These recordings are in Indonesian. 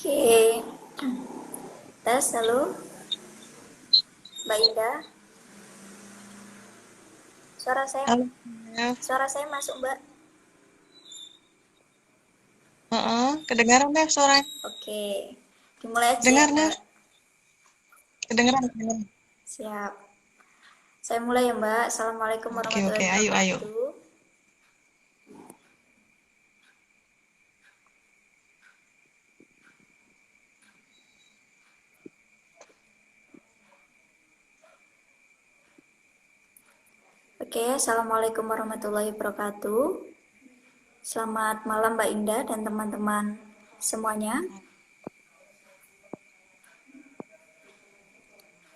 Oke, tes halo, Mbak Indah. Suara saya Halo, Chef. suara saya masuk, Mbak. Kedengaran, Dev, suaranya. Oke, dimulai aja ya, Dengar, Mbak. Dev. Kedengaran. Siap. Saya mulai ya, Mbak. Assalamualaikum Oke, oke. warahmatullahi Ayo. wabarakatuh. Oke, Assalamualaikum warahmatullahi wabarakatuh. Selamat malam, Mbak Indah dan teman-teman semuanya.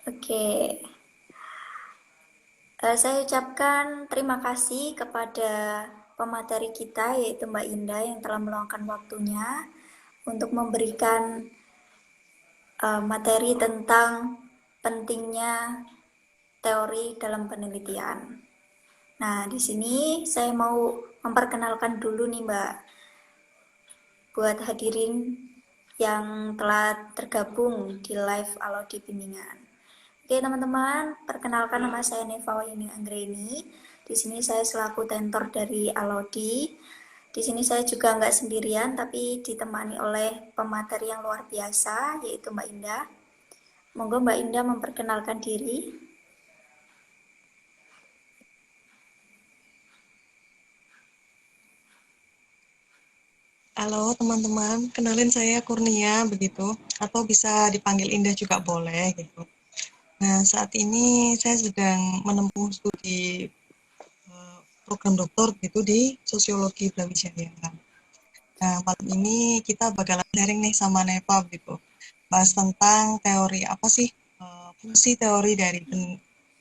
Oke, saya ucapkan terima kasih kepada pemateri kita, yaitu Mbak Indah, yang telah meluangkan waktunya untuk memberikan materi tentang pentingnya teori dalam penelitian. Nah, di sini saya mau memperkenalkan dulu nih, Mbak, buat hadirin yang telah tergabung di live Alodi Bimbingan. Oke, teman-teman, perkenalkan nama saya Neva Wayuni Anggreni. Di sini saya selaku tentor dari Alodi. Di sini saya juga nggak sendirian, tapi ditemani oleh pemateri yang luar biasa, yaitu Mbak Indah. Monggo Mbak Indah memperkenalkan diri. Halo, teman-teman. Kenalin saya Kurnia, begitu. Atau bisa dipanggil Indah juga boleh, gitu. Nah, saat ini saya sedang menempuh studi program doktor gitu di Sosiologi Brawijaya. Nah, malam ini kita bakalan sharing nih sama Neva, gitu. Bahas tentang teori apa sih, fungsi teori dari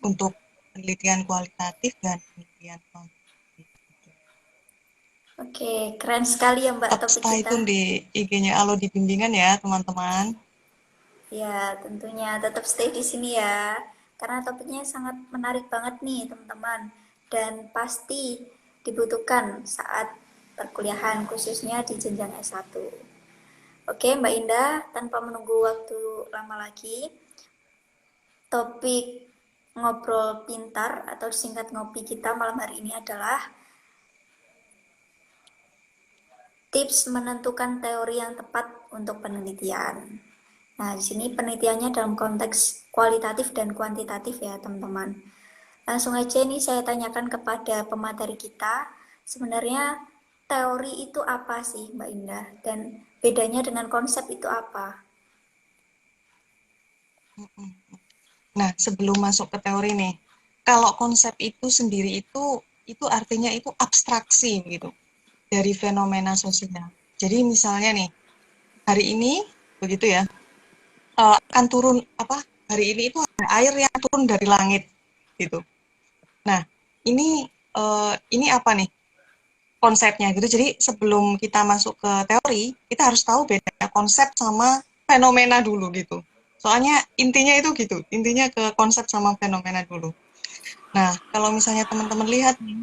untuk penelitian kualitatif dan penelitian kuantitatif. Oke, keren sekali ya Mbak Tetap topik stay kita. tune di IG-nya Alo di Bimbingan ya, teman-teman. Ya, tentunya tetap stay di sini ya. Karena topiknya sangat menarik banget nih, teman-teman. Dan pasti dibutuhkan saat perkuliahan, khususnya di jenjang S1. Oke, Mbak Indah, tanpa menunggu waktu lama lagi, topik ngobrol pintar atau singkat ngopi kita malam hari ini adalah tips menentukan teori yang tepat untuk penelitian. Nah, di sini penelitiannya dalam konteks kualitatif dan kuantitatif ya, teman-teman. Langsung aja nih saya tanyakan kepada pemateri kita, sebenarnya teori itu apa sih, Mbak Indah? Dan bedanya dengan konsep itu apa? Nah, sebelum masuk ke teori nih, kalau konsep itu sendiri itu artinya itu abstraksi gitu dari fenomena sosial. Jadi misalnya nih, hari ini begitu ya, akan turun apa? Hari ini itu ada air yang turun dari langit gitu. Nah, ini apa nih konsepnya gitu. Jadi sebelum kita masuk ke teori, kita harus tahu bedanya konsep sama fenomena dulu gitu. Soalnya intinya itu gitu, intinya ke konsep sama fenomena dulu. Nah, kalau misalnya teman-teman lihat nih,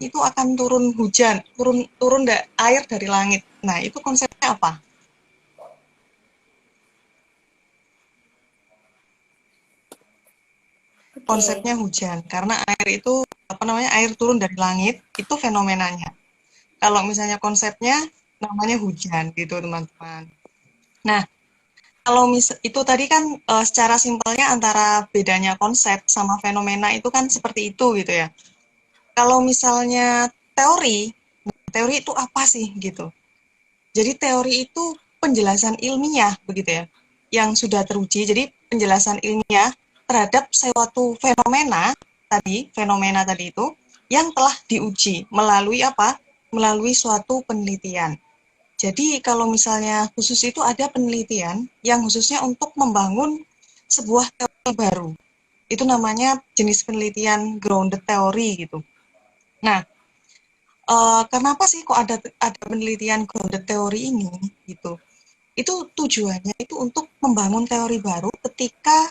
itu akan turun hujan, turun turun air dari langit. Nah, itu konsepnya apa? Oke, Konsepnya hujan, karena air itu apa namanya air turun dari langit itu fenomenanya. Kalau misalnya konsepnya namanya hujan gitu teman-teman. Nah, kalau itu tadi kan secara simpelnya antara bedanya konsep sama fenomena itu kan seperti itu gitu ya. Kalau misalnya teori, teori itu apa sih gitu. Jadi teori itu penjelasan ilmiah begitu ya, yang sudah teruji. Jadi penjelasan ilmiah terhadap suatu fenomena tadi itu yang telah diuji melalui apa? Melalui suatu penelitian. Jadi kalau misalnya khusus itu ada penelitian yang khususnya untuk membangun sebuah teori baru. Itu namanya jenis penelitian grounded theory gitu. Nah, kenapa sih kok ada penelitian grounded theory ini gitu? Itu tujuannya itu untuk membangun teori baru ketika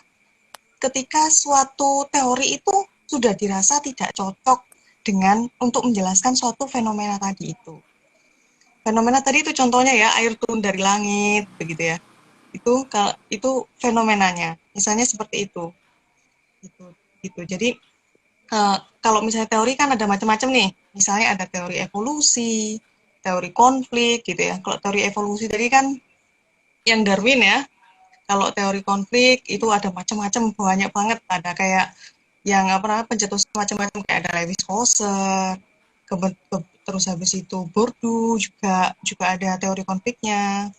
ketika suatu teori itu sudah dirasa tidak cocok dengan untuk menjelaskan suatu fenomena tadi itu. Fenomena tadi itu contohnya ya, air turun dari langit, begitu ya. Itu fenomenanya. Misalnya seperti itu. Gitu, gitu. Jadi kalau misalnya teori kan ada macam-macam nih. Misalnya ada teori evolusi, teori konflik gitu ya. Kalau teori evolusi tadi kan yang Darwin ya. Kalau teori konflik itu ada macam-macam, banyak banget. Ada kayak yang apa namanya pencetus macam-macam kayak ada Lewis Coser, terus habis itu Bourdieu juga ada teori konfliknya.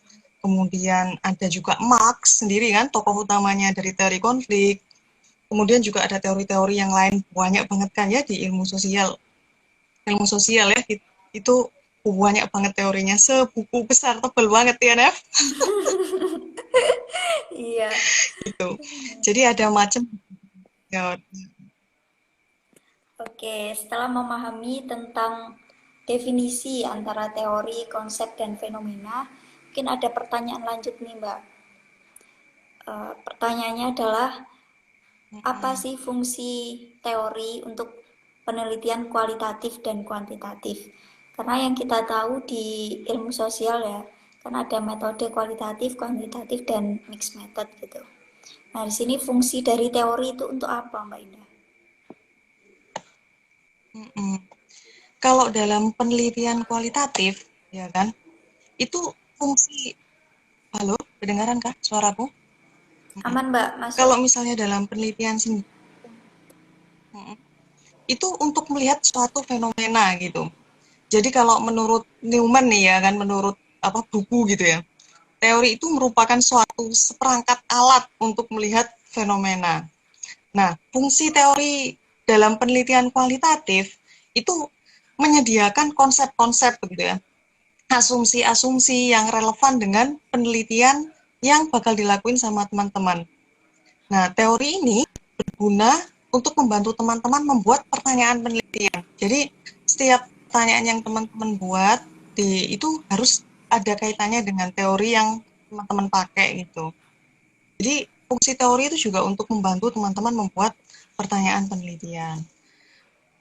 Kemudian ada juga Marx sendiri kan tokoh utamanya dari teori konflik. Kemudian juga ada teori-teori yang lain banyak banget kan ya di ilmu sosial ya itu banyak banget teorinya sebuku besar tebel banget ya Nef Iya. gitu. Jadi ada macam teori. Oke, setelah memahami tentang definisi antara teori, konsep, dan fenomena, mungkin ada pertanyaan lanjut nih, Mbak. Pertanyaannya adalah, apa sih fungsi teori untuk penelitian kualitatif dan kuantitatif? Karena yang kita tahu di ilmu sosial ya, kan ada metode kualitatif, kuantitatif, dan mixed method gitu. Nah, di sini fungsi dari teori itu untuk apa, Mbak Indah? Mm-mm. Kalau dalam penelitian kualitatif ya kan itu fungsi halo kedengaran kah suaraku? Mm-mm. Aman, Mbak, masuk. Kalau misalnya dalam penelitian sendiri itu untuk melihat suatu fenomena gitu. Jadi kalau menurut Newman nih ya kan, menurut apa buku gitu ya, teori itu merupakan suatu seperangkat alat untuk melihat fenomena. Nah, fungsi teori dalam penelitian kualitatif itu menyediakan konsep-konsep begitu ya, asumsi-asumsi yang relevan dengan penelitian yang bakal dilakuin sama teman-teman. Nah, teori ini berguna untuk membantu teman-teman membuat pertanyaan penelitian. Jadi, setiap pertanyaan yang teman-teman buat itu harus ada kaitannya dengan teori yang teman-teman pakai gitu. Jadi, fungsi teori itu juga untuk membantu teman-teman membuat pertanyaan penelitian.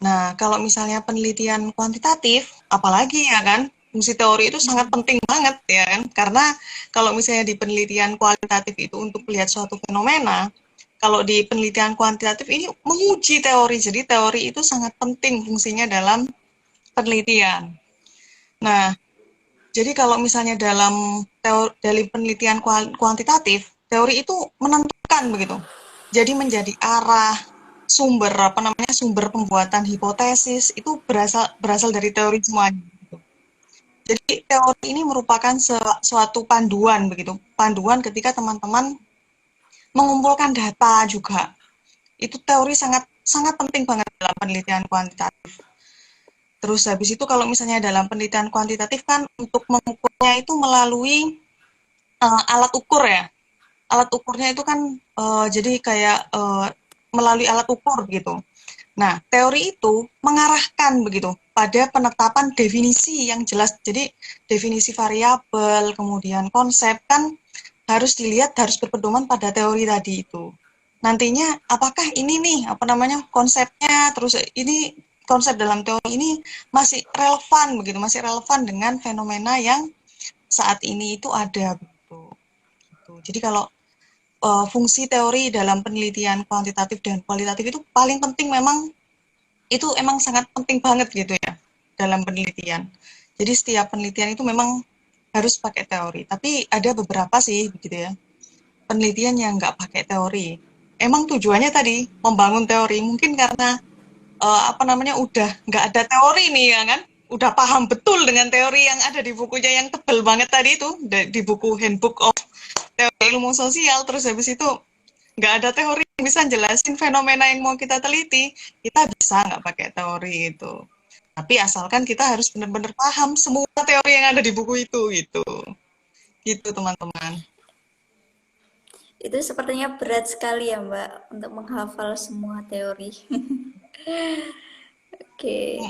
Nah, kalau misalnya penelitian kuantitatif, apalagi ya kan, fungsi teori itu sangat penting banget ya kan, karena kalau misalnya di penelitian kualitatif itu untuk melihat suatu fenomena, kalau di penelitian kuantitatif ini menguji teori, jadi teori itu sangat penting fungsinya dalam penelitian. Nah, jadi kalau misalnya dari penelitian kuantitatif, teori itu menentukan begitu. Jadi menjadi arah sumber apa namanya sumber pembuatan hipotesis itu berasal dari teori semuanya. Gitu. Jadi teori ini merupakan suatu panduan begitu, panduan ketika teman-teman mengumpulkan data juga. Itu teori sangat sangat penting banget dalam penelitian kuantitatif. Terus habis itu kalau misalnya dalam penelitian kuantitatif kan untuk mengukurnya itu melalui alat ukur ya. Alat ukurnya itu kan jadi kayak melalui alat ukur gitu. Nah, teori itu mengarahkan begitu pada penetapan definisi yang jelas. Jadi definisi variabel, kemudian konsep kan harus dilihat harus berpedoman pada teori tadi itu. Nantinya apakah ini nih apa namanya konsepnya terus ini konsep dalam teori ini masih relevan begitu, masih relevan dengan fenomena yang saat ini itu ada begitu. Gitu. Jadi kalau fungsi teori dalam penelitian kuantitatif dan kualitatif itu paling penting memang itu emang sangat penting banget gitu ya dalam penelitian. Jadi setiap penelitian itu memang harus pakai teori. Tapi ada beberapa sih begitu ya penelitian yang nggak pakai teori. Emang tujuannya tadi membangun teori. Mungkin karena apa namanya udah nggak ada teori nih ya kan. Udah paham betul dengan teori yang ada di bukunya yang tebel banget tadi itu di buku Handbook of Teori Ilmu Sosial. Terus habis itu nggak ada teori yang bisa jelasin fenomena yang mau kita teliti, kita bisa nggak pakai teori itu. Tapi asalkan kita harus benar-benar paham semua teori yang ada di buku itu, gitu. Gitu, teman-teman. Itu sepertinya berat sekali ya, Mbak, untuk menghafal semua teori. Oke.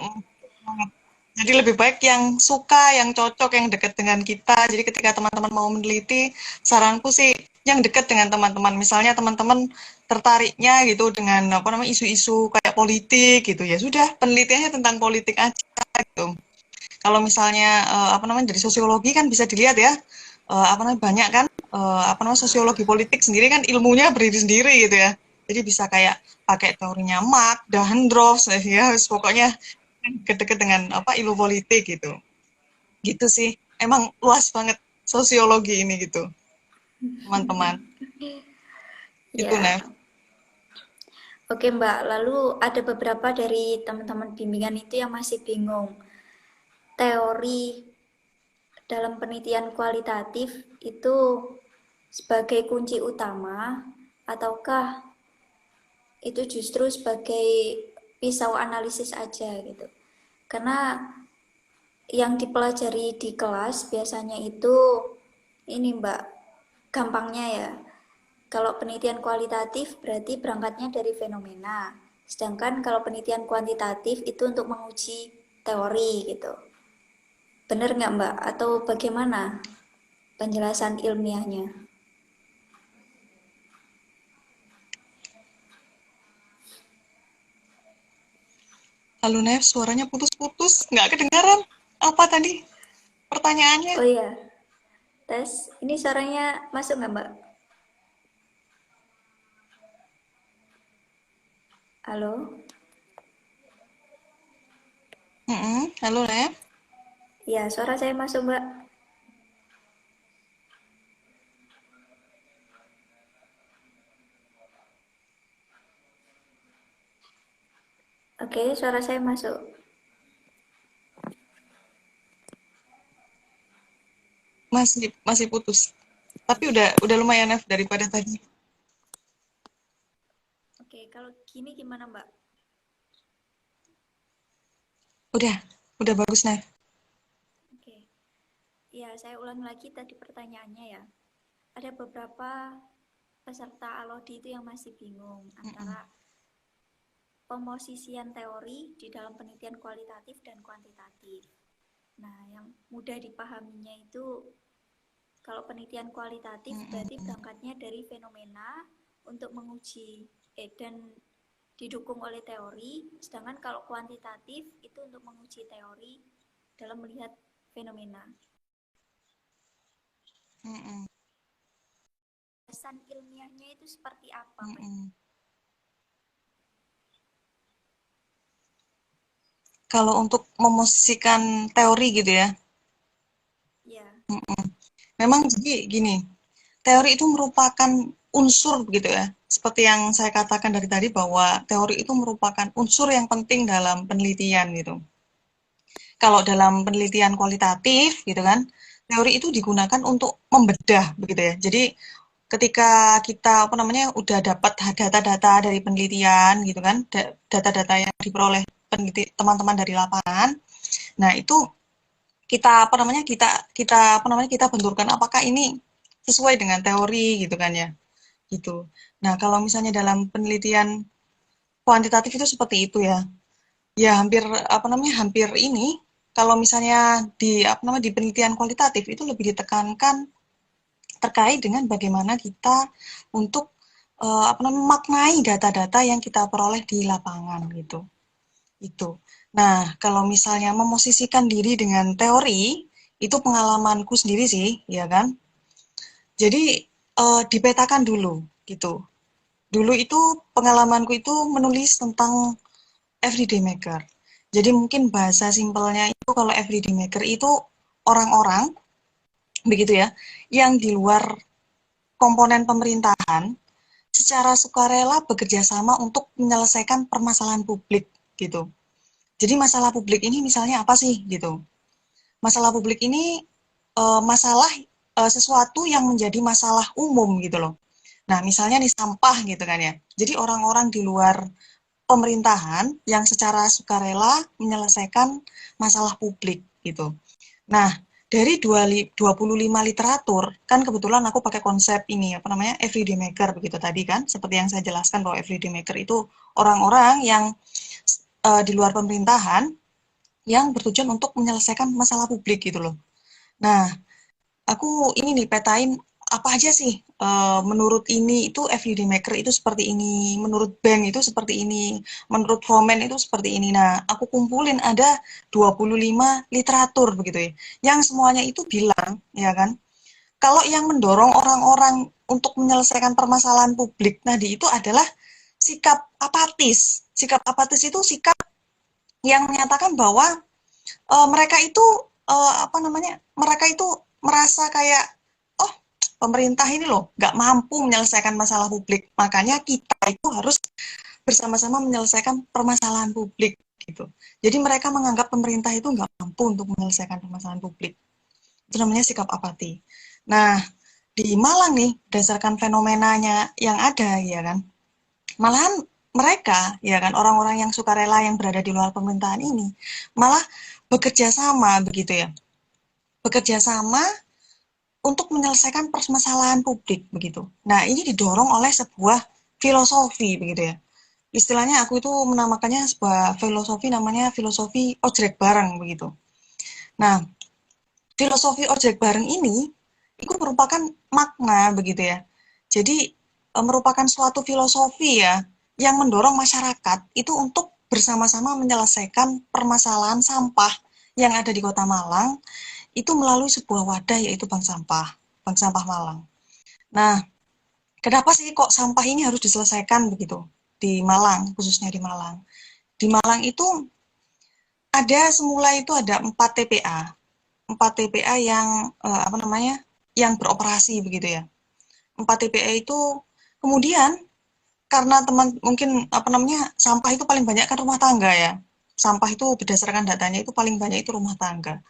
Jadi lebih baik yang suka, yang cocok, yang dekat dengan kita. Jadi ketika teman-teman mau meneliti, saranku sih yang dekat dengan teman-teman. Misalnya teman-teman tertariknya gitu dengan apa namanya isu-isu kayak politik gitu ya sudah penelitiannya tentang politik aja gitu. Kalau misalnya apa namanya dari sosiologi kan bisa dilihat ya, apa namanya banyak kan apa namanya sosiologi politik sendiri kan ilmunya berdiri sendiri gitu ya. Jadi bisa kayak pakai teorinya Marx, Dahendorf, ya pokoknya deket-deket dengan apa ilmu politik gitu. Gitu sih. Emang luas banget sosiologi ini gitu, teman-teman. Itu Ya, Nev. oke Mbak. Lalu ada beberapa dari teman-teman bimbingan itu yang masih bingung. Teori dalam penelitian kualitatif itu sebagai kunci utama ataukah itu justru sebagai pisau analisis aja gitu. Karena yang dipelajari di kelas biasanya itu ini Mbak, gampangnya ya. Kalau penelitian kualitatif berarti berangkatnya dari fenomena. Sedangkan kalau penelitian kuantitatif itu untuk menguji teori gitu. Bener nggak Mbak? Atau bagaimana penjelasan ilmiahnya? Halo Nev, suaranya putus-putus, nggak kedengaran. Apa tadi pertanyaannya? Oh iya, tes. Ini suaranya masuk nggak Mbak? Halo? Halo Nev. Ya, suara saya masuk Mbak. Oke, suara saya masuk. Masih masih putus. Tapi udah lumayan Nev daripada tadi. Oke, kalau gini gimana Mbak? Udah, udah bagus Nev. Oke, ya saya ulang lagi tadi pertanyaannya ya. Ada beberapa peserta alodi itu yang masih bingung antara pemosisian teori di dalam penelitian kualitatif dan kuantitatif. Nah, yang mudah dipahaminya itu kalau penelitian kualitatif berarti berangkatnya dari fenomena untuk menguji dan didukung oleh teori, sedangkan kalau kuantitatif itu untuk menguji teori dalam melihat fenomena. Pesan ilmiahnya itu seperti apa? Kalau untuk memosisikan teori gitu ya, Ya, memang jadi gini, teori itu merupakan unsur gitu ya. Seperti yang saya katakan dari tadi bahwa teori itu merupakan unsur yang penting dalam penelitian gitu. Kalau dalam penelitian kualitatif gitu kan, teori itu digunakan untuk membedah begitu ya. Jadi ketika kita apa namanya udah dapat data-data dari penelitian gitu kan, data-data yang diperoleh peneliti teman-teman dari lapangan, nah itu kita apa namanya kita apa namanya kita benturkan apakah ini sesuai dengan teori gitu kan ya gitu. Nah kalau misalnya dalam penelitian kuantitatif itu seperti itu ya, ya hampir apa namanya hampir ini kalau misalnya di apa namanya di penelitian kualitatif itu lebih ditekankan terkait dengan bagaimana kita untuk apa namanya memaknai data-data yang kita peroleh di lapangan gitu. Itu. Nah, kalau misalnya memosisikan diri dengan teori, itu pengalamanku sendiri sih, ya kan? Jadi dipetakan dulu gitu. Dulu itu pengalamanku itu menulis tentang everyday maker. Jadi mungkin bahasa simpelnya itu kalau everyday maker itu orang-orang begitu ya, yang di luar komponen pemerintahan secara sukarela bekerja sama untuk menyelesaikan permasalahan publik gitu. Jadi masalah publik ini misalnya apa sih gitu? Masalah publik ini masalah sesuatu yang menjadi masalah umum gitu loh. Nah, misalnya nih sampah gitu kan ya. Jadi orang-orang di luar pemerintahan yang secara sukarela menyelesaikan masalah publik gitu. Nah, dari 25 literatur, kan kebetulan aku pakai konsep ini, apa namanya, everyday maker, begitu tadi kan, seperti yang saya jelaskan bahwa everyday maker itu orang-orang yang di luar pemerintahan, yang bertujuan untuk menyelesaikan masalah publik gitu loh. Nah, aku ini nih petain apa aja sih menurut ini itu FUD Maker itu seperti ini, menurut Bank itu seperti ini, menurut Froment itu seperti ini. Nah, aku kumpulin ada 25 literatur begitu ya, yang semuanya itu bilang, ya kan, kalau yang mendorong orang-orang untuk menyelesaikan permasalahan publik tadi itu adalah sikap apatis. Sikap apatis itu sikap yang menyatakan bahwa mereka itu apa namanya? Mereka itu merasa kayak oh pemerintah ini loh nggak mampu menyelesaikan masalah publik, makanya kita itu harus bersama-sama menyelesaikan permasalahan publik gitu. Jadi mereka menganggap pemerintah itu nggak mampu untuk menyelesaikan permasalahan publik. Itu namanya sikap apati. Nah, di Malang nih, berdasarkan fenomenanya yang ada, ya kan, malahan mereka, ya kan, orang-orang yang sukarela yang berada di luar pemerintahan ini, malah bekerja sama, begitu ya, bekerja sama untuk menyelesaikan permasalahan publik, begitu. Nah, ini didorong oleh sebuah filosofi, begitu ya. Istilahnya aku itu menamakannya sebuah filosofi, namanya filosofi ojek bareng, begitu. Nah, filosofi ojek bareng ini itu merupakan makna begitu ya. Jadi merupakan suatu filosofi ya yang mendorong masyarakat itu untuk bersama-sama menyelesaikan permasalahan sampah yang ada di Kota Malang itu melalui sebuah wadah yaitu Bank Sampah Malang. Nah, kenapa sih kok sampah ini harus diselesaikan begitu di Malang, khususnya di Malang? Di Malang itu ada semula itu ada 4 TPA. 4 TPA yang apa namanya? Yang beroperasi begitu ya. 4 TPA itu kemudian karena teman mungkin apa namanya? Sampah itu paling banyak kan rumah tangga ya. Sampah itu berdasarkan datanya itu paling banyak itu rumah tangga.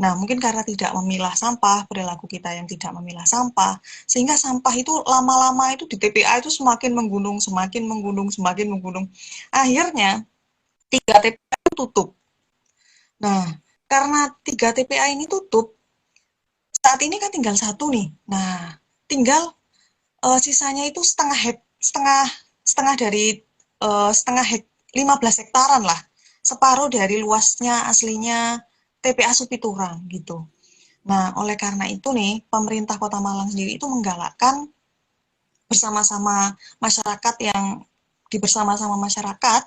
Nah, mungkin karena tidak memilah sampah, perilaku kita yang tidak memilah sampah, sehingga sampah itu lama-lama itu di TPA itu semakin menggunung, semakin menggunung, semakin menggunung. Akhirnya 3 TPA itu tutup. Nah, karena 3 TPA ini tutup, saat ini kan tinggal satu nih. Nah, tinggal sisanya itu setengah setengah dari setengah 15 hektaran lah. Separuh dari luasnya aslinya TPA Supiturang gitu. Nah, oleh karena itu nih, pemerintah Kota Malang sendiri itu menggalakkan bersama-sama masyarakat bersama-sama masyarakat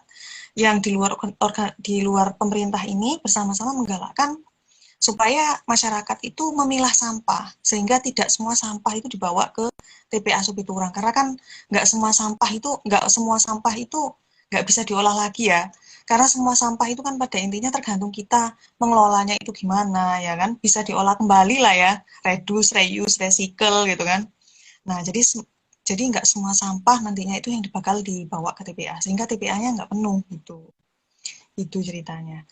yang di luar pemerintah ini bersama-sama menggalakkan supaya masyarakat itu memilah sampah sehingga tidak semua sampah itu dibawa ke TPA Supiturang karena kan nggak semua sampah itu nggak bisa diolah lagi ya karena semua sampah itu kan pada intinya tergantung kita mengelolanya itu gimana ya kan bisa diolah kembali lah ya reduce reuse recycle gitu kan nah jadi nggak semua sampah nantinya itu yang bakal dibawa ke TPA sehingga TPA-nya nggak penuh gitu itu ceritanya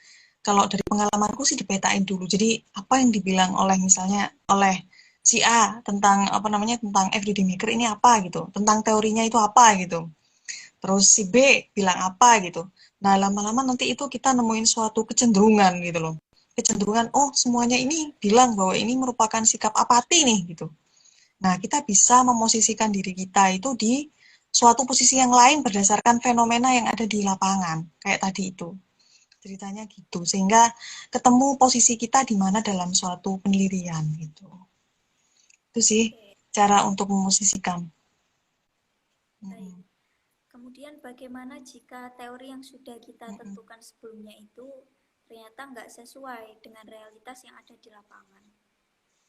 kalau dari pengalamanku sih dipetain dulu. Jadi apa yang dibilang oleh misalnya oleh si A tentang apa namanya tentang FDD Maker ini apa gitu, tentang teorinya itu apa gitu. Terus si B bilang apa gitu. Nah lama-lama nanti itu kita nemuin suatu kecenderungan gitu loh. Kecenderungan oh semuanya ini bilang bahwa ini merupakan sikap apati nih gitu. Nah kita bisa memosisikan diri kita itu di suatu posisi yang lain berdasarkan fenomena yang ada di lapangan kayak tadi itu ceritanya gitu sehingga ketemu posisi kita di mana dalam suatu penelitian gitu itu sih Oke, cara untuk memosisikan. baik. Mm-mm. Kemudian bagaimana jika teori yang sudah kita Mm-mm. tentukan sebelumnya itu ternyata nggak sesuai dengan realitas yang ada di lapangan?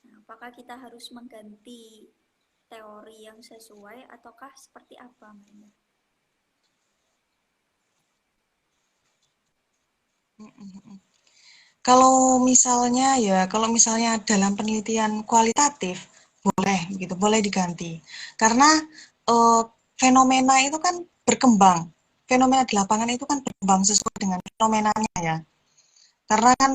Nah, apakah kita harus mengganti teori yang sesuai ataukah seperti apa, Mbak? Kalau misalnya dalam penelitian kualitatif boleh gitu boleh diganti karena eh, fenomena itu kan berkembang fenomena di lapangan itu kan berkembang sesuai dengan fenomenanya ya karena kan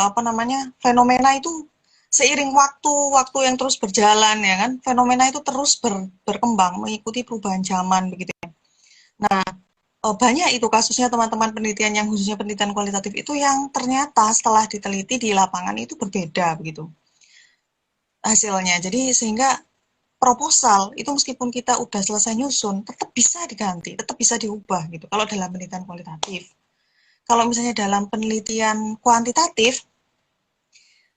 apa namanya fenomena itu seiring waktu yang terus berjalan ya kan fenomena itu terus berkembang mengikuti perubahan zaman begitu ya. Banyak itu kasusnya teman-teman penelitian yang khususnya penelitian kualitatif itu yang ternyata setelah diteliti di lapangan itu berbeda begitu hasilnya jadi sehingga proposal itu meskipun kita udah selesai nyusun tetap bisa diganti tetap bisa diubah gitu kalau dalam penelitian kualitatif kalau misalnya dalam penelitian kuantitatif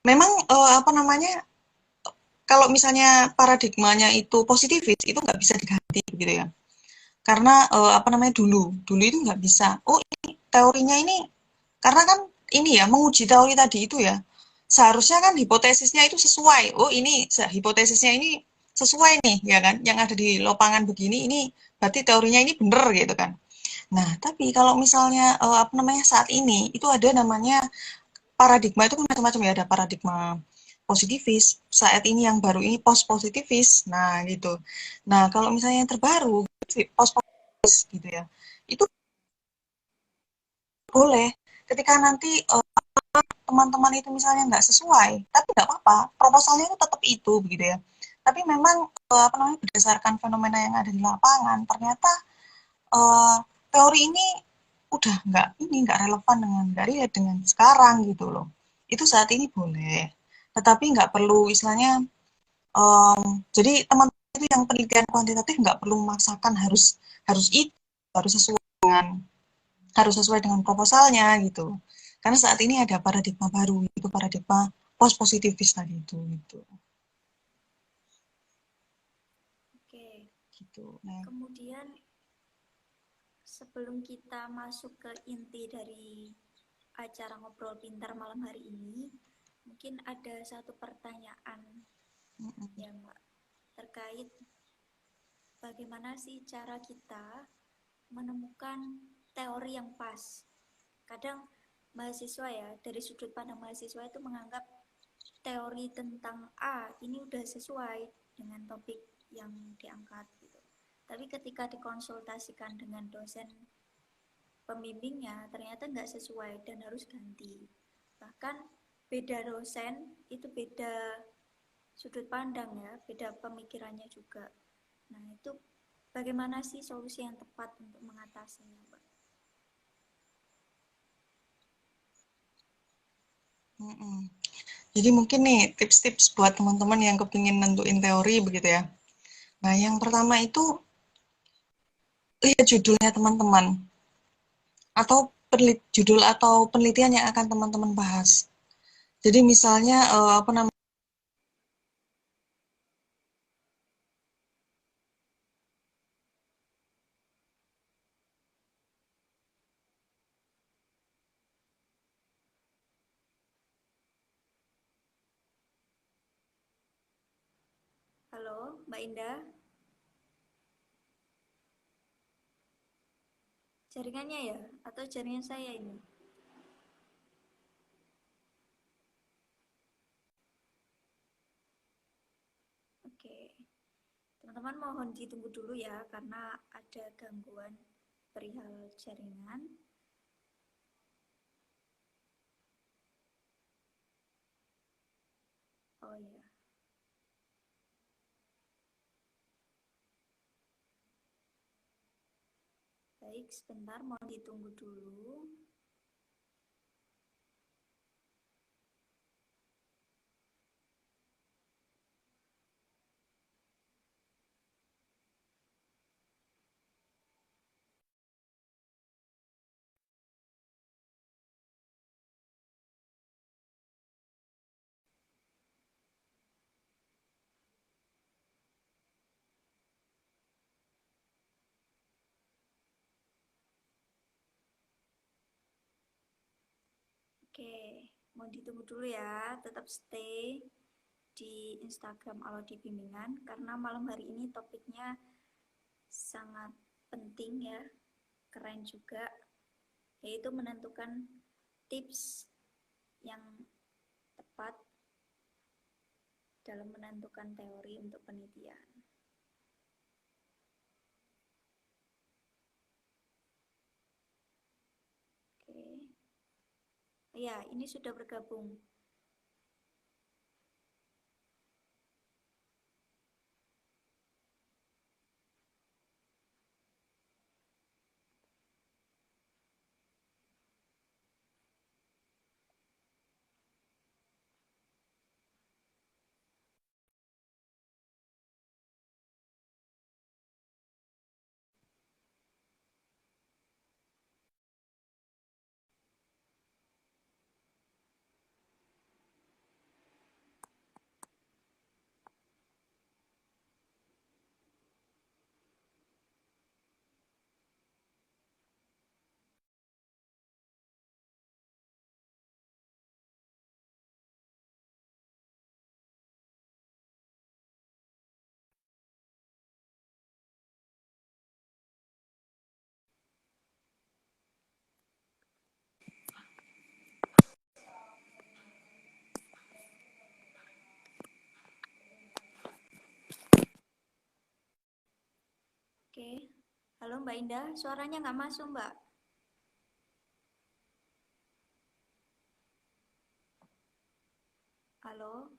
memang apa namanya kalau misalnya paradigmanya itu positifis, itu nggak bisa diganti gitu ya. Karena apa namanya dulu itu nggak bisa. Oh ini teorinya ini karena kan ini ya menguji teori tadi itu ya. Seharusnya kan hipotesisnya itu sesuai. Oh ini hipotesisnya ini sesuai nih ya kan. Yang ada di lapangan begini ini berarti teorinya ini benar gitu kan. Nah, tapi kalau misalnya apa namanya saat ini itu ada namanya paradigma itu kan macam-macam ya, ada paradigma positifis, saat ini yang baru ini post positifis. Nah, gitu. Nah, kalau misalnya yang terbaru post positifis gitu ya. Itu boleh ketika nanti teman-teman itu misalnya nggak sesuai, tapi nggak apa-apa, proposalnya itu tetap itu begitu ya. Tapi memang apa namanya berdasarkan fenomena yang ada di lapangan, ternyata eh, teori ini udah nggak relevan dengan nggak relate dengan sekarang gitu loh. Itu saat ini boleh, tetapi nggak perlu istilahnya. Jadi teman-teman itu yang penelitian kuantitatif nggak perlu memaksakan harus harus itu harus sesuai dengan proposalnya gitu. Karena saat ini ada paradigma baru, itu paradigma post positivis tadi itu gitu. Oke, Gitu. Nah, kemudian sebelum kita masuk ke inti dari acara ngobrol pintar malam hari ini, mungkin ada satu pertanyaan ya Mbak, terkait bagaimana sih cara kita menemukan teori yang pas. Kadang mahasiswa ya, dari sudut pandang mahasiswa itu menganggap teori tentang A ini udah sesuai dengan topik yang diangkat gitu. Tapi ketika dikonsultasikan dengan dosen pembimbingnya ternyata nggak sesuai dan harus ganti. Bahkan beda dosen itu beda sudut pandang ya, beda pemikirannya juga. Nah itu bagaimana sih solusi yang tepat untuk mengatasinya, Mbak? jadi mungkin nih tips-tips buat teman-teman yang kepingin nentuin teori begitu ya. Nah, yang pertama itu lihat judulnya teman-teman atau judul atau penelitian yang akan teman-teman bahas. Jadi misalnya apa namanya. Halo, Mbak Indah, jaringannya ya? Atau jaringan saya ini? Oke, teman-teman mohon ditunggu dulu ya, karena ada gangguan perihal jaringan. Oh ya, baik, sebentar, mohon ditunggu dulu. Oke, mohon ditunggu dulu ya, tetap stay di Instagram Alodi Bimbingan, karena malam hari ini topiknya sangat penting ya, keren juga, yaitu menentukan tips yang tepat dalam menentukan teori untuk penelitian. Oke, ya ini sudah bergabung. Mbak Indah, suaranya nggak masuk, Mbak. Halo?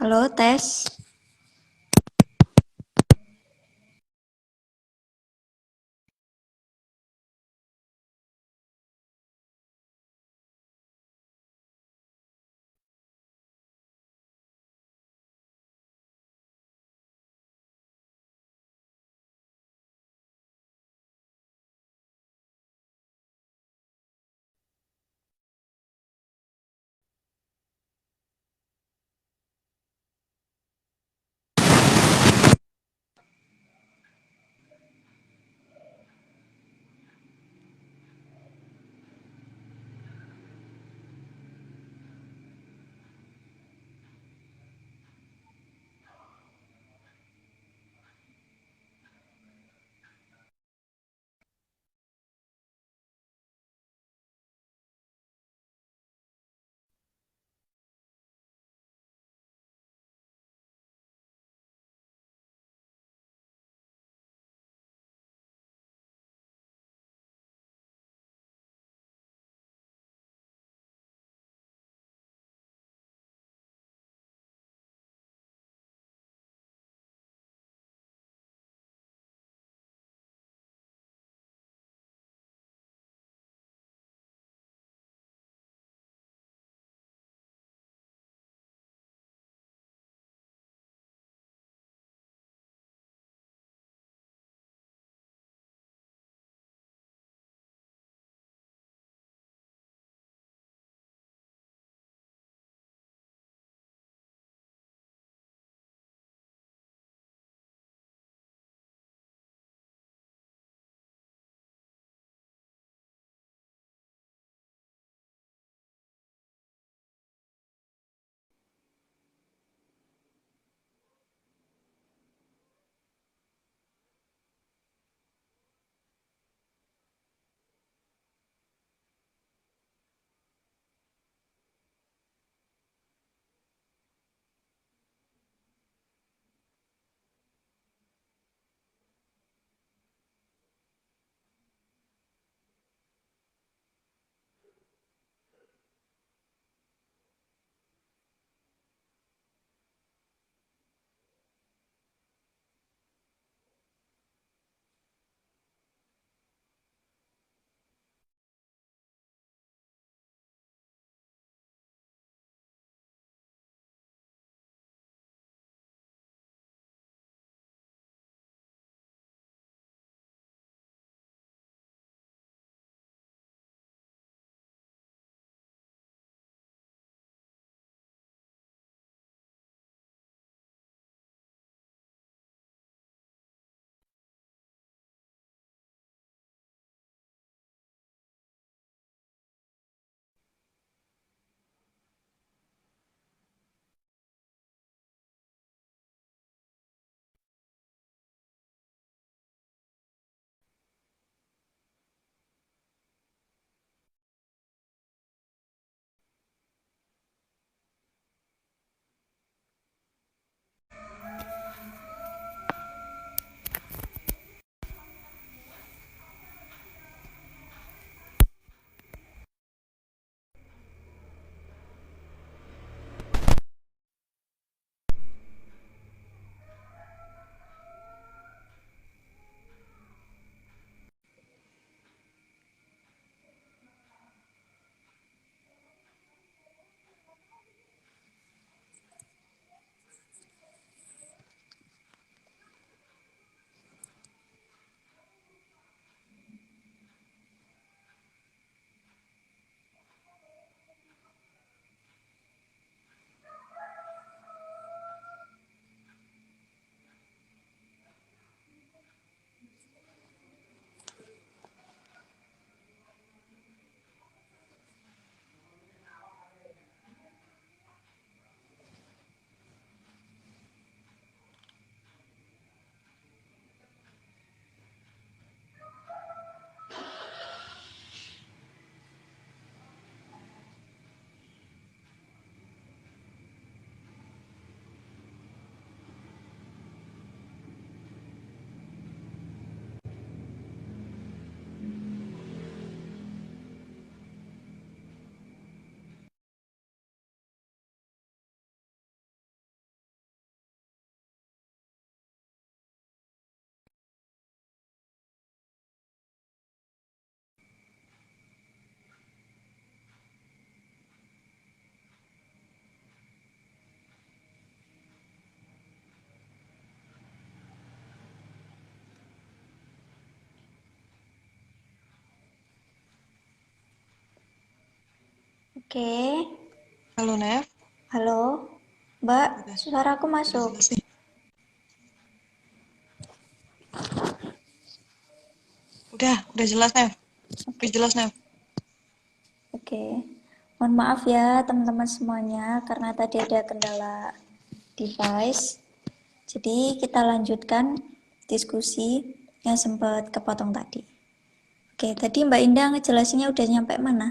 Halo, tes. Oke, Halo, Nev. halo, Mbak, Udah, suaraku udah masuk. jelas nih. Udah jelas, Nev. Oke, Lebih jelas, Nev. oke. Mohon maaf ya teman-teman semuanya karena tadi ada kendala device. Jadi kita lanjutkan diskusi yang sempat kepotong tadi. Oke, tadi Mbak Indah ngejelasinnya udah nyampe mana?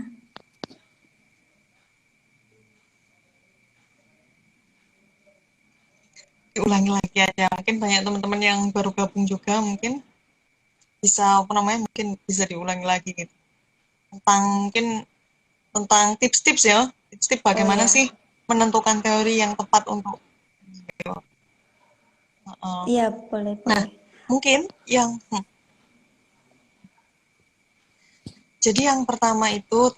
Diulangi lagi aja. Mungkin banyak teman-teman yang baru gabung juga, mungkin bisa, apa namanya, mungkin bisa diulangi lagi gitu. Mungkin tentang tips-tips ya. Tips-tips Oh bagaimana ya, sih menentukan teori yang tepat untuk gitu. iya boleh Nah, boleh. mungkin jadi yang pertama itu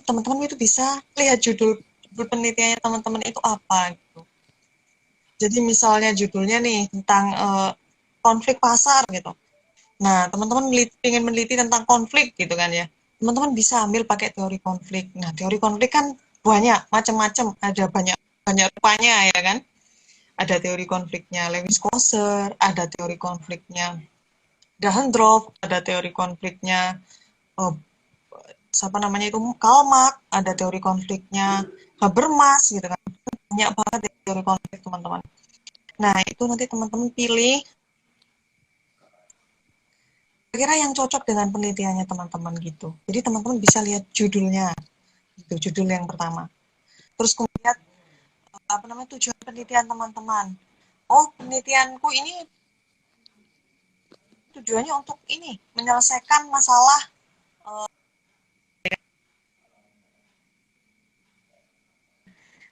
teman-teman itu bisa lihat judul penelitiannya teman-teman itu apa gitu. Jadi misalnya judulnya nih tentang konflik pasar gitu. Nah, teman-teman ingin meneliti tentang konflik gitu kan ya. Teman-teman bisa ambil pakai teori konflik. Nah, teori konflik kan banyak macam-macam, ada banyak banyak rupanya ya kan. Ada teori konfliknya Lewis-Coser, ada teori konfliknya Dahendorf, ada teori konfliknya eh, siapa namanya itu Karl Marx, ada teori konfliknya Habermas gitu kan. Banyak banget teori konflik teman-teman. Nah, itu nanti teman-teman pilih kira-kira yang cocok dengan penelitiannya teman-teman gitu. Jadi teman-teman bisa lihat judulnya, gitu, judul yang pertama. Terus kemudian apa namanya tujuan penelitian teman-teman. Oh, penelitianku ini tujuannya untuk ini menyelesaikan masalah.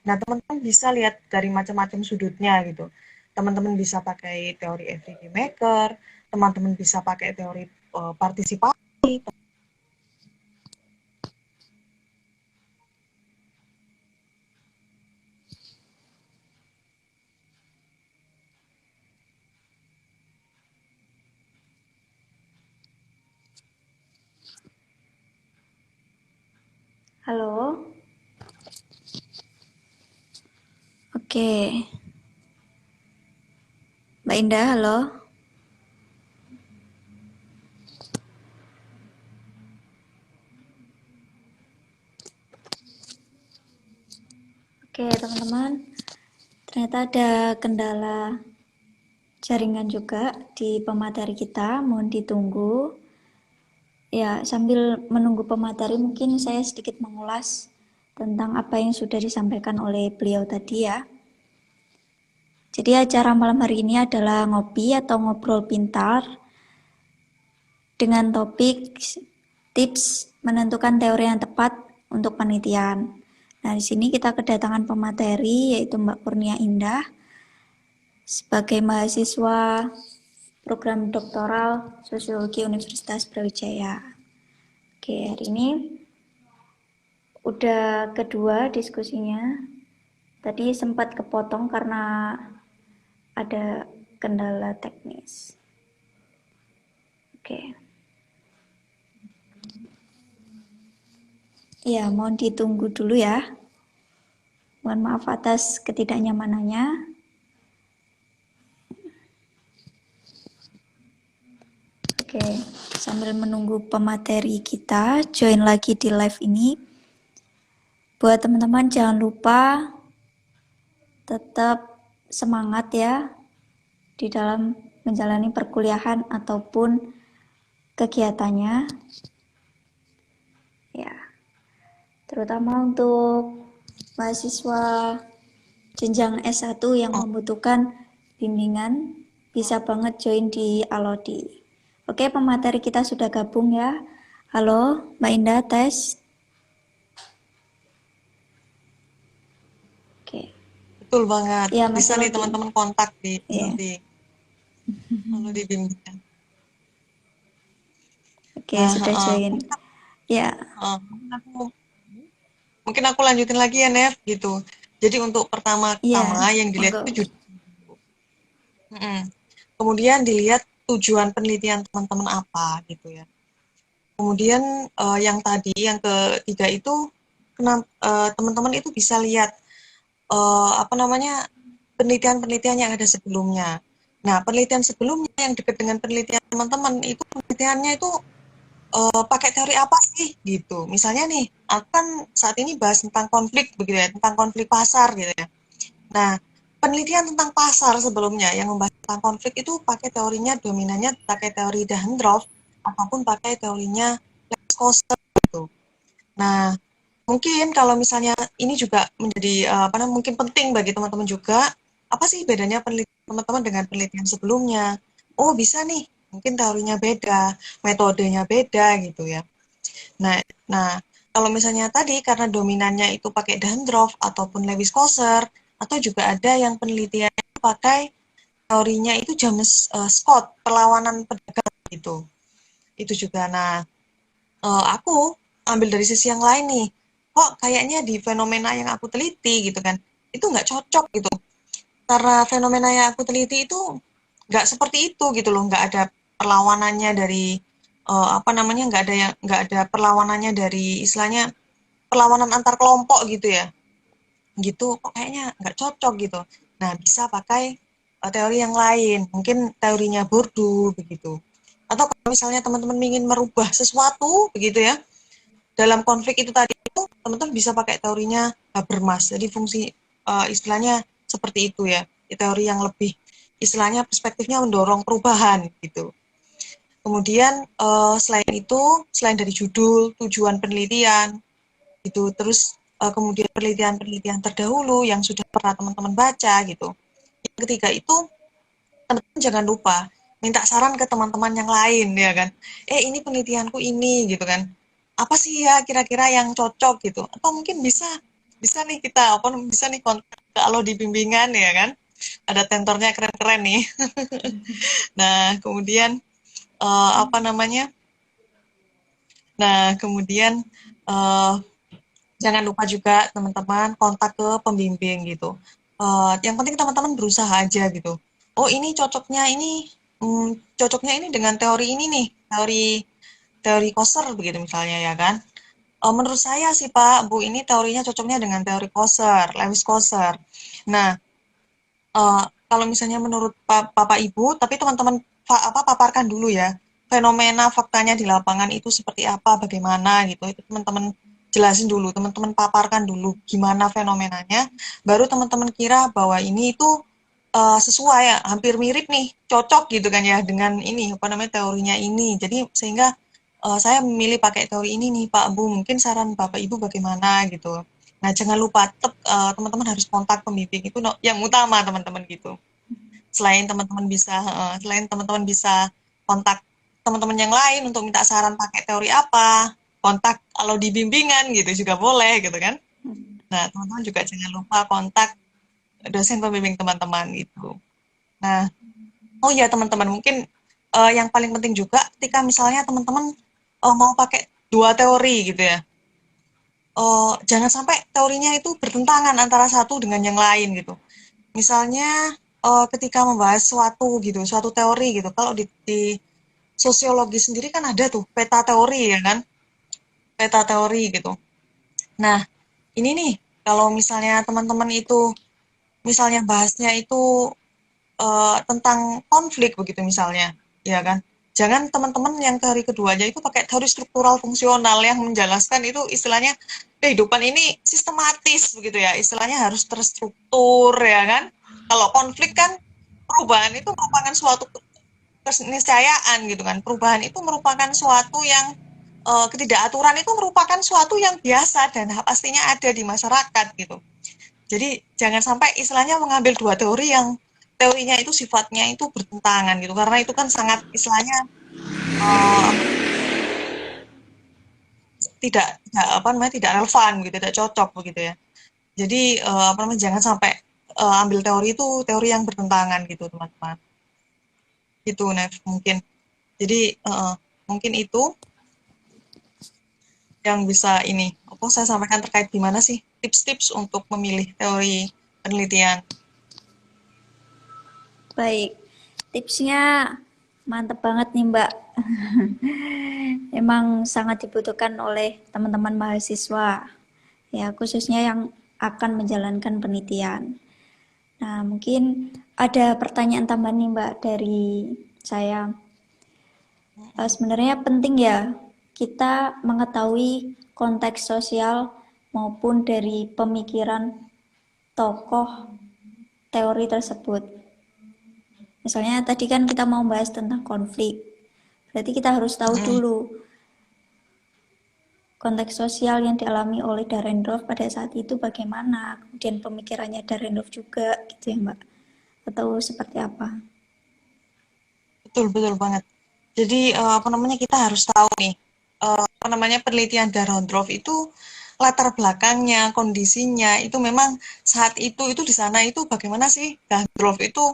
Nah, teman-teman bisa lihat dari macam-macam sudutnya gitu. Teman-teman bisa pakai teori everyday maker, teman-teman bisa pakai teori partisipasi. Halo, oke. Mbak Indah, halo. Oke, teman-teman. Ternyata ada kendala jaringan juga di pemateri kita, mohon ditunggu. Ya, sambil menunggu pemateri mungkin saya sedikit mengulas tentang apa yang sudah disampaikan oleh beliau tadi ya. Jadi acara malam hari ini adalah ngopi atau ngobrol pintar dengan topik tips menentukan teori yang tepat untuk penelitian. Nah, di sini kita kedatangan pemateri yaitu Mbak Kurnia Indah sebagai mahasiswa program doktoral Sosiologi Universitas Brawijaya. Oke, hari ini udah kedua diskusinya. Tadi sempat kepotong karena ada kendala teknis. Oke. Ya, mohon ditunggu dulu ya. Mohon maaf atas ketidaknyamanannya. Oke, sambil menunggu pemateri kita join lagi di live ini. Buat teman-teman jangan lupa tetap semangat ya di dalam menjalani perkuliahan ataupun kegiatannya. Ya, terutama untuk mahasiswa jenjang S1 yang Oh, membutuhkan bimbingan bisa banget join di Alodi. Oke, pemateri kita sudah gabung ya. Halo, Mbak Indah, tes. Oke. betul banget. Ya, Bisa masih nih loading. teman-teman kontak di Ya. nanti kalau di bimbingan. Oke, Nah, sudah join. Ya. mungkin aku lanjutin lagi ya, Nev, gitu. Jadi untuk Ya, pertama-tama yang dilihat monggo. itu judul. Kemudian dilihat tujuan penelitian teman-teman apa gitu ya. Kemudian yang tadi, yang ketiga itu teman-teman itu bisa lihat apa namanya penelitian-penelitian yang ada sebelumnya. Nah, penelitian sebelumnya yang dekat dengan penelitian teman-teman itu penelitiannya itu pakai teori apa sih gitu. Misalnya nih, aku kan saat ini bahas tentang konflik begitu ya, tentang konflik pasar gitu ya. Nah, penelitian tentang pasar sebelumnya yang membahas tentang konflik itu pakai teorinya dominannya pakai teori Dahrendorf ataupun pakai teorinya Lex-Koser gitu. Nah, mungkin kalau misalnya ini juga menjadi apa namanya mungkin penting bagi teman-teman juga, apa sih bedanya penelitian teman-teman dengan penelitian sebelumnya? Oh, bisa nih, mungkin teorinya beda, metodenya beda gitu ya. Nah, nah kalau misalnya tadi karena dominannya itu pakai Dahrendorf ataupun Lewis-Koser, atau juga ada yang penelitian pakai teorinya itu James Scott, perlawanan pedagang gitu. Itu juga. Nah, aku ambil dari sisi yang lain nih, kok kayaknya di fenomena yang aku teliti gitu kan, itu nggak cocok gitu. Karena fenomena yang aku teliti itu nggak seperti itu gitu loh, nggak ada perlawanannya dari apa namanya, nggak ada perlawanannya dari istilahnya perlawanan antar kelompok gitu ya, gitu kok kayaknya nggak cocok gitu. Nah, bisa pakai teori yang lain, mungkin teorinya Bourdieu begitu. Atau kalau misalnya teman-teman ingin merubah sesuatu begitu ya, dalam konflik itu tadi itu teman-teman bisa pakai teorinya Habermas. Jadi fungsi istilahnya seperti itu ya. Teori yang lebih istilahnya perspektifnya mendorong perubahan gitu. Kemudian selain itu, selain dari judul, tujuan penelitian gitu, terus kemudian penelitian-penelitian terdahulu yang sudah pernah teman-teman baca gitu. Yang ketiga itu teman-teman jangan lupa minta saran ke teman-teman yang lain ya kan. Ini penelitianku ini gitu kan. Apa sih ya kira-kira yang cocok gitu? Atau mungkin bisa bisa nih kita apa bisa nih kontak kalau di bimbingan ya kan. Ada tentornya keren-keren nih. Nah, kemudian apa namanya? Nah, kemudian uh, jangan lupa juga teman-teman kontak ke pembimbing gitu. Yang penting teman-teman berusaha aja gitu. Oh, ini cocoknya ini cocoknya ini dengan teori ini nih, teori teori Koser begitu misalnya ya kan. Menurut saya sih Pak, Bu, ini teorinya cocoknya dengan teori Koser, Lewis Koser. Nah, kalau misalnya menurut Bapak Ibu, tapi teman-teman paparkan dulu ya, fenomena faktanya di lapangan itu seperti apa, bagaimana gitu. Itu teman-teman jelasin dulu, teman-teman paparkan dulu gimana fenomenanya, baru teman-teman kira bahwa ini itu sesuai ya, hampir mirip nih, cocok gitu kan ya dengan ini apa namanya teorinya ini. Jadi sehingga saya memilih pakai teori ini nih Pak Bu, mungkin saran Bapak Ibu bagaimana gitu. Nah, jangan lupa tetap teman-teman harus kontak pembimbing itu yang utama teman-teman gitu. Selain teman-teman bisa kontak teman-teman yang lain untuk minta saran pakai teori apa, kontak kalau di bimbingan gitu juga boleh gitu kan. Nah, teman-teman juga jangan lupa kontak dosen pembimbing teman-teman gitu. Nah, oh ya teman-teman, mungkin yang paling penting juga ketika misalnya teman-teman mau pakai dua teori gitu ya, jangan sampai teorinya itu bertentangan antara satu dengan yang lain gitu. Misalnya ketika membahas suatu teori gitu, kalau di sosiologi sendiri kan ada tuh peta teori ya kan, peta teori gitu. Nah, ini nih kalau misalnya teman-teman itu misalnya bahasnya itu tentang konflik begitu misalnya, ya kan? Jangan teman-teman yang teori keduanya itu pakai teori struktural fungsional yang menjelaskan itu istilahnya kehidupan ini sistematis begitu ya, istilahnya harus terstruktur ya kan? Kalau konflik kan perubahan itu merupakan suatu keniscayaan gitu kan. Perubahan itu merupakan suatu yang ketidakaturan itu merupakan suatu yang biasa dan pastinya ada di masyarakat gitu. Jadi jangan sampai istilahnya mengambil dua teori yang teorinya itu sifatnya itu bertentangan gitu karena itu kan sangat istilahnya uh, tidak apa namanya tidak relevan gitu, tidak cocok begitu ya. Jadi apa namanya jangan sampai ambil teori itu teori yang bertentangan gitu teman-teman. Itu Nev mungkin. Jadi mungkin itu yang bisa ini apa saya sampaikan terkait gimana sih tips-tips untuk memilih teori penelitian. Baik, tipsnya mantep banget nih Mbak. Emang sangat dibutuhkan oleh teman-teman mahasiswa ya khususnya yang akan menjalankan penelitian. Nah, mungkin ada pertanyaan tambahan nih Mbak dari saya. Sebenarnya penting ya kita mengetahui konteks sosial maupun dari pemikiran tokoh teori tersebut. Misalnya tadi kan kita mau bahas tentang konflik, berarti kita harus tahu dulu konteks sosial yang dialami oleh Dahrendorf pada saat itu bagaimana, kemudian pemikirannya Dahrendorf juga gitu ya Mbak, atau seperti apa. Betul, betul banget. Jadi apa namanya kita harus tahu nih apa namanya penelitian Dahrendorf itu latar belakangnya, kondisinya itu memang saat itu di sana itu bagaimana sih Dahrendorf itu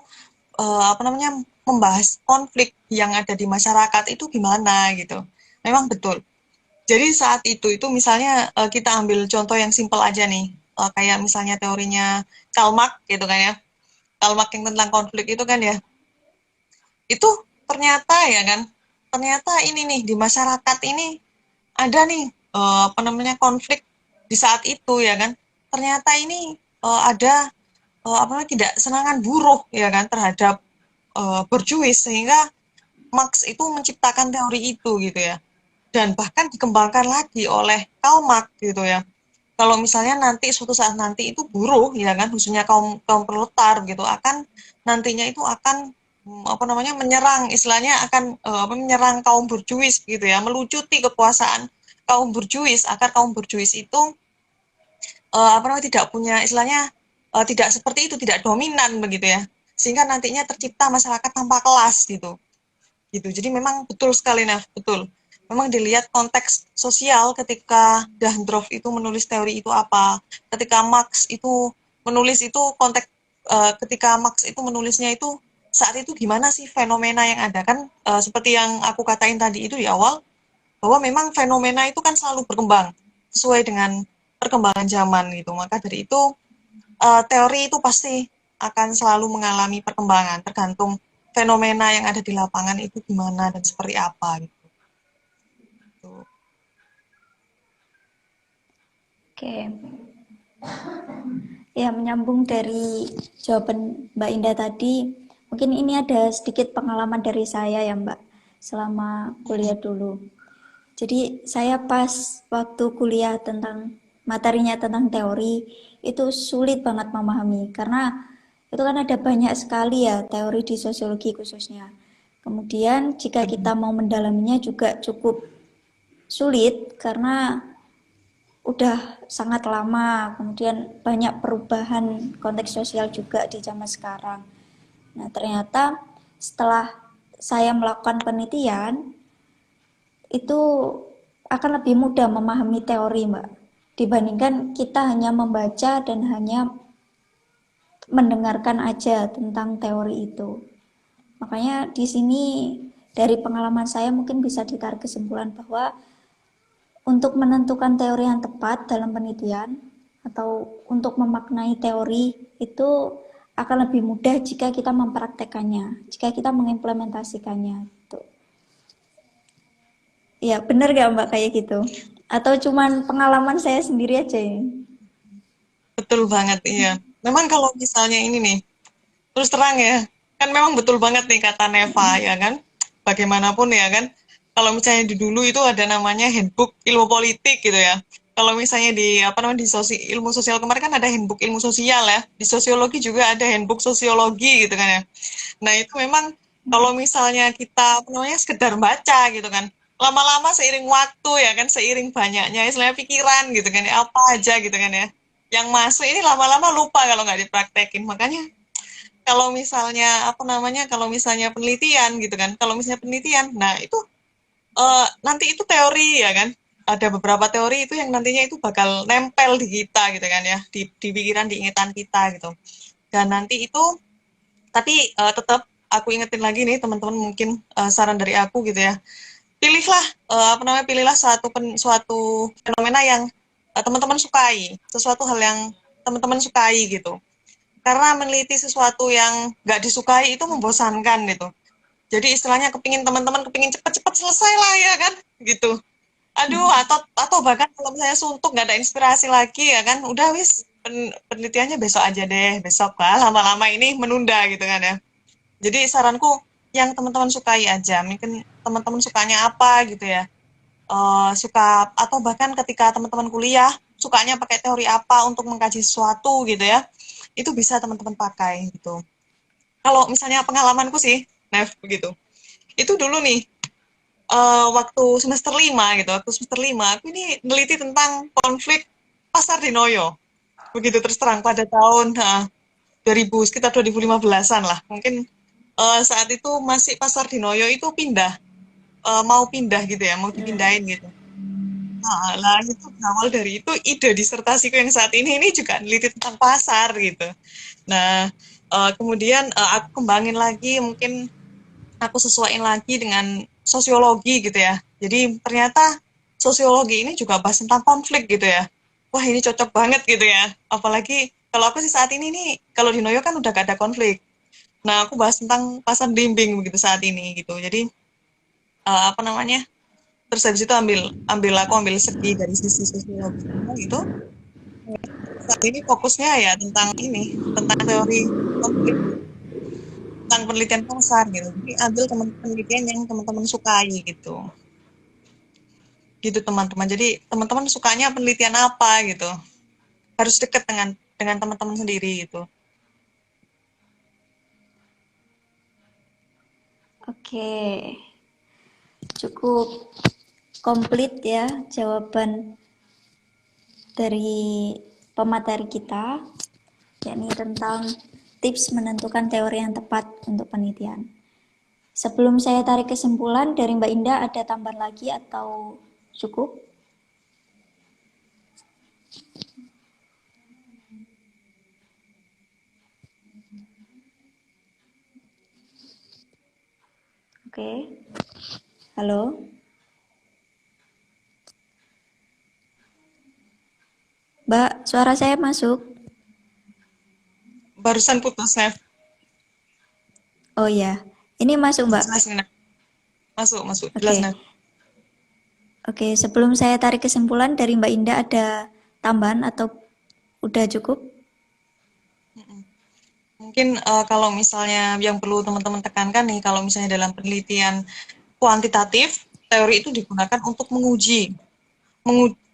apa namanya membahas konflik yang ada di masyarakat itu gimana gitu. Memang betul. Jadi saat itu misalnya kita ambil contoh yang simpel aja nih, kayak misalnya teorinya Karl Marx gitu kan ya. Karl Marx yang tentang konflik itu kan ya. Itu ternyata ya kan, ternyata ini nih di masyarakat ini ada nih apa namanya konflik di saat itu ya kan. Ternyata ini ada apa namanya tidak senangan buruh ya kan terhadap berjuis sehingga Marx itu menciptakan teori itu gitu ya. Dan bahkan dikembangkan lagi oleh Karl Marx gitu ya. Kalau misalnya nanti suatu saat nanti itu buruh ya kan khususnya kaum kaum proletar gitu akan nantinya itu akan apa namanya menyerang istilahnya akan menyerang kaum borjuis gitu ya melucuti kekuasaan kaum borjuis agar kaum borjuis itu apa namanya tidak punya istilahnya tidak seperti itu tidak dominan begitu ya sehingga nantinya tercipta masyarakat tanpa kelas gitu gitu. Jadi memang betul sekali Naf, betul. Memang dilihat konteks sosial ketika Dahrendorf itu menulis teori itu apa, ketika Marx itu menulis itu konteks ketika Marx itu menulisnya itu saat itu gimana sih fenomena yang ada kan seperti yang aku katain tadi itu di awal bahwa memang fenomena itu kan selalu berkembang sesuai dengan perkembangan zaman gitu. Maka dari itu teori itu pasti akan selalu mengalami perkembangan tergantung fenomena yang ada di lapangan itu gimana dan seperti apa gitu. Oke, ya menyambung dari jawaban Mbak Indah tadi, mungkin ini ada sedikit pengalaman dari saya ya Mbak, selama kuliah dulu. Jadi saya pas waktu kuliah tentang materinya tentang teori itu sulit banget memahami karena itu kan ada banyak sekali ya teori di sosiologi khususnya. Kemudian jika kita mau mendalaminya juga cukup sulit karena udah sangat lama, kemudian banyak perubahan konteks sosial juga di zaman sekarang. Nah, ternyata setelah saya melakukan penelitian, itu akan lebih mudah memahami teori, Mbak, dibandingkan kita hanya membaca dan hanya mendengarkan aja tentang teori itu. Makanya di sini dari pengalaman saya mungkin bisa ditarik kesimpulan bahwa untuk menentukan teori yang tepat dalam penelitian atau untuk memaknai teori itu akan lebih mudah jika kita mempraktekannya, jika kita mengimplementasikannya. Tuh. Ya, benar gak Mbak kayak gitu? Atau cuman pengalaman saya sendiri aja ini? Betul banget, iya. Memang kalau misalnya ini nih, terus terang ya, kan memang betul banget nih kata Neva ya kan. Bagaimanapun ya kan, kalau misalnya di dulu itu ada namanya handbook ilmu politik gitu ya. Kalau misalnya di apa namanya di ilmu sosial kemarin kan ada handbook ilmu sosial ya. Di sosiologi juga ada handbook sosiologi gitu kan ya. Nah, itu memang kalau misalnya kita apa namanya sekedar baca gitu kan. Lama-lama seiring waktu ya kan, seiring banyaknya istilahnya pikiran gitu kan ya, apa aja gitu kan ya. Yang masuk ini lama-lama lupa kalau nggak dipraktekin. Makanya kalau misalnya apa namanya, kalau misalnya penelitian gitu kan, kalau misalnya penelitian, nah itu nanti itu teori ya kan. Ada beberapa teori itu yang nantinya itu bakal nempel di kita gitu kan ya, di pikiran, di ingatan kita gitu. Dan nanti itu tapi tetap aku ingetin lagi nih teman-teman mungkin saran dari aku gitu ya pilihlah apa namanya pilihlah suatu fenomena yang teman-teman sukai sesuatu hal yang teman-teman sukai gitu karena meneliti sesuatu yang nggak disukai itu membosankan gitu jadi istilahnya kepingin teman-teman kepingin cepet-cepet selesai lah ya kan gitu Aduh, atau bahkan kalau saya suntuk nggak ada inspirasi lagi ya kan, udah wis penelitiannya besok aja deh, besok lah, lama-lama ini menunda gitu kan ya. Jadi saranku yang teman-teman sukai aja, mungkin teman-teman sukanya apa gitu ya. Suka atau bahkan ketika teman-teman kuliah sukanya pakai teori apa untuk mengkaji sesuatu gitu ya. Itu bisa teman-teman pakai gitu. Kalau misalnya pengalamanku sih, Nev begitu. Itu dulu nih waktu semester 5 gitu, waktu semester 5 aku ini neliti tentang konflik pasar di Noyo. Begitu terus terang pada tahun 2000 sekitar 2015-an lah. Mungkin saat itu masih pasar di Noyo itu pindah mau pindah gitu ya, mau dipindahin gitu. Nah, lah itu berawal dari itu ide disertasiku yang saat ini juga neliti tentang pasar gitu. Nah, kemudian aku kembangin lagi, mungkin aku sesuaiin lagi dengan sosiologi gitu ya. Jadi ternyata sosiologi ini juga bahas tentang konflik gitu ya. Wah ini cocok banget gitu ya. Apalagi kalau aku sih saat ini nih, kalau di Noyo kan udah gak ada konflik. Nah aku bahas tentang pasar blimbing begitu saat ini gitu. Jadi apa namanya? Terus habis itu ambil segi dari sisi sosiologi gitu. Saat ini fokusnya ya tentang ini, tentang teori konflik, tentang penelitian pasar gitu. Jadi ambil penelitian yang teman-teman sukai gitu. Gitu teman-teman. Jadi teman-teman sukanya penelitian apa gitu. Harus dekat dengan teman-teman sendiri gitu. Oke, cukup komplit ya jawaban dari pemateri kita, yakni tentang tips menentukan teori yang tepat untuk penelitian. Sebelum saya tarik kesimpulan dari Mbak Indah, ada tambahan lagi atau cukup? Oke, halo, Mbak, suara saya masuk? Barusan putus, Nev. Oh ya, ini masuk Mbak. Jelas nih, Nev. Masuk, masuk. Jelas, Oke, Nev. oke. Sebelum saya tarik kesimpulan dari Mbak Indah, ada tambahan atau udah cukup? Mungkin kalau misalnya yang perlu teman-teman tekankan nih, kalau misalnya dalam penelitian kuantitatif, teori itu digunakan untuk menguji.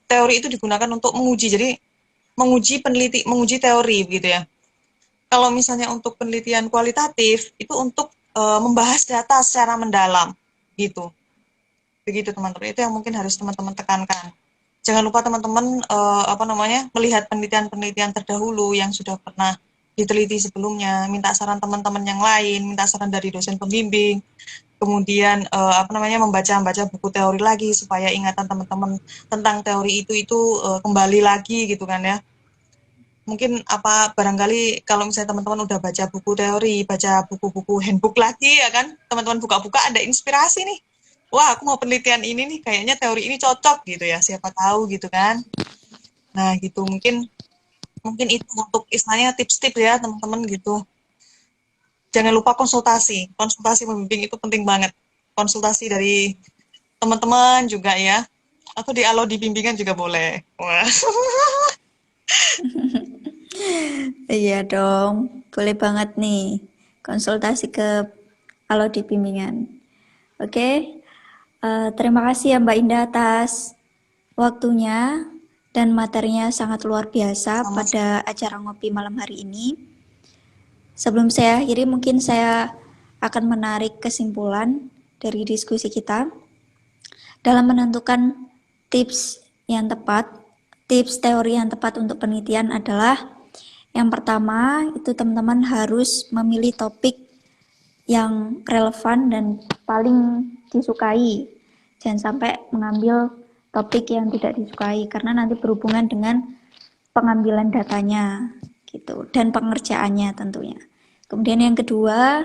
Teori itu digunakan untuk menguji. Jadi menguji teori begitu ya. Kalau misalnya untuk penelitian kualitatif itu untuk membahas data secara mendalam gitu. Begitu teman-teman. Itu yang mungkin harus teman-teman tekankan. Jangan lupa teman-teman apa namanya melihat penelitian-penelitian terdahulu yang sudah pernah diteliti sebelumnya, minta saran teman-teman yang lain, minta saran dari dosen pembimbing, kemudian apa namanya membaca buku teori lagi supaya ingatan teman-teman tentang teori itu kembali lagi gitu kan ya. Mungkin apa barangkali kalau misalnya teman-teman udah baca buku teori, baca buku-buku handbook lagi ya kan, teman-teman buka-buka ada inspirasi nih. Wah, aku mau penelitian ini nih, kayaknya teori ini cocok gitu ya, siapa tahu gitu kan. Nah, gitu mungkin mungkin itu untuk istilahnya tips-tips ya teman-teman gitu. Jangan lupa konsultasi. Konsultasi pembimbing itu penting banget. Konsultasi dari teman-teman juga ya. Atau di alo di bimbingan juga boleh. Wah. Iya dong, boleh banget nih konsultasi ke Alo di bimbingan. Oke, terima kasih ya Mbak Indah atas waktunya dan materinya sangat luar biasa pada Sama-sama. acara ngopi malam hari ini. Sebelum saya akhiri, mungkin saya akan menarik kesimpulan dari diskusi kita dalam menentukan tips yang tepat. Tips teori yang tepat untuk penelitian adalah yang pertama itu teman-teman harus memilih topik yang relevan dan paling disukai. Jangan sampai mengambil topik yang tidak disukai karena nanti berhubungan dengan pengambilan datanya gitu dan pengerjaannya tentunya. Kemudian yang kedua,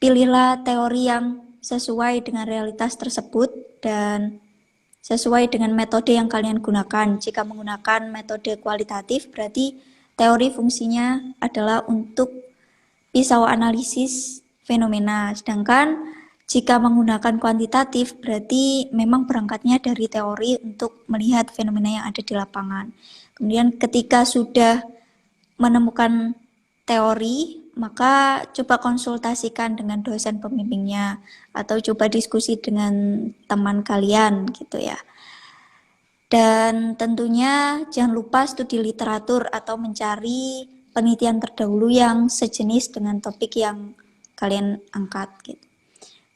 pilihlah teori yang sesuai dengan realitas tersebut dan sesuai dengan metode yang kalian gunakan. Jika menggunakan metode kualitatif, berarti teori fungsinya adalah untuk pisau analisis fenomena. Sedangkan Jika menggunakan kuantitatif, berarti memang berangkatnya dari teori untuk melihat fenomena yang ada di lapangan. Kemudian ketika sudah menemukan teori, maka coba konsultasikan dengan dosen pembimbingnya atau coba diskusi dengan teman kalian gitu ya. Dan tentunya jangan lupa studi literatur atau mencari penelitian terdahulu yang sejenis dengan topik yang kalian angkat gitu.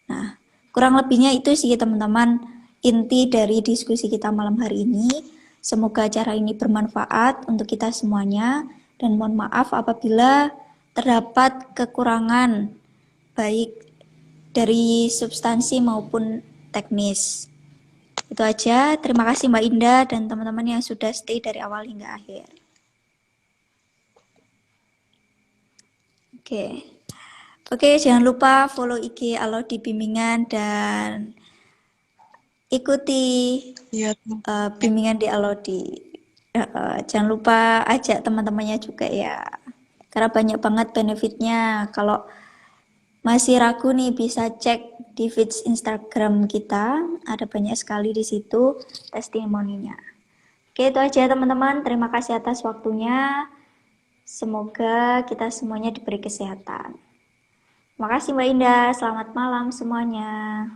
Nah, kurang lebihnya itu sih teman-teman inti dari diskusi kita malam hari ini. Semoga acara ini bermanfaat untuk kita semuanya dan mohon maaf apabila terdapat kekurangan baik dari substansi maupun teknis. Itu aja. Terima kasih Mbak Indah dan teman-teman yang sudah stay dari awal hingga akhir. Oke. Oke, jangan lupa follow IG Alodi Bimbingan dan ikuti Iya, bimbingan di Alodi. Jangan lupa ajak teman-temannya juga ya. Karena banyak banget benefitnya. Kalau masih ragu nih bisa cek di feeds Instagram kita. Ada banyak sekali di situ testimoninya. Oke, itu aja teman-teman. Terima kasih atas waktunya. Semoga kita semuanya diberi kesehatan. Terima kasih Mbak Indah. Selamat malam semuanya.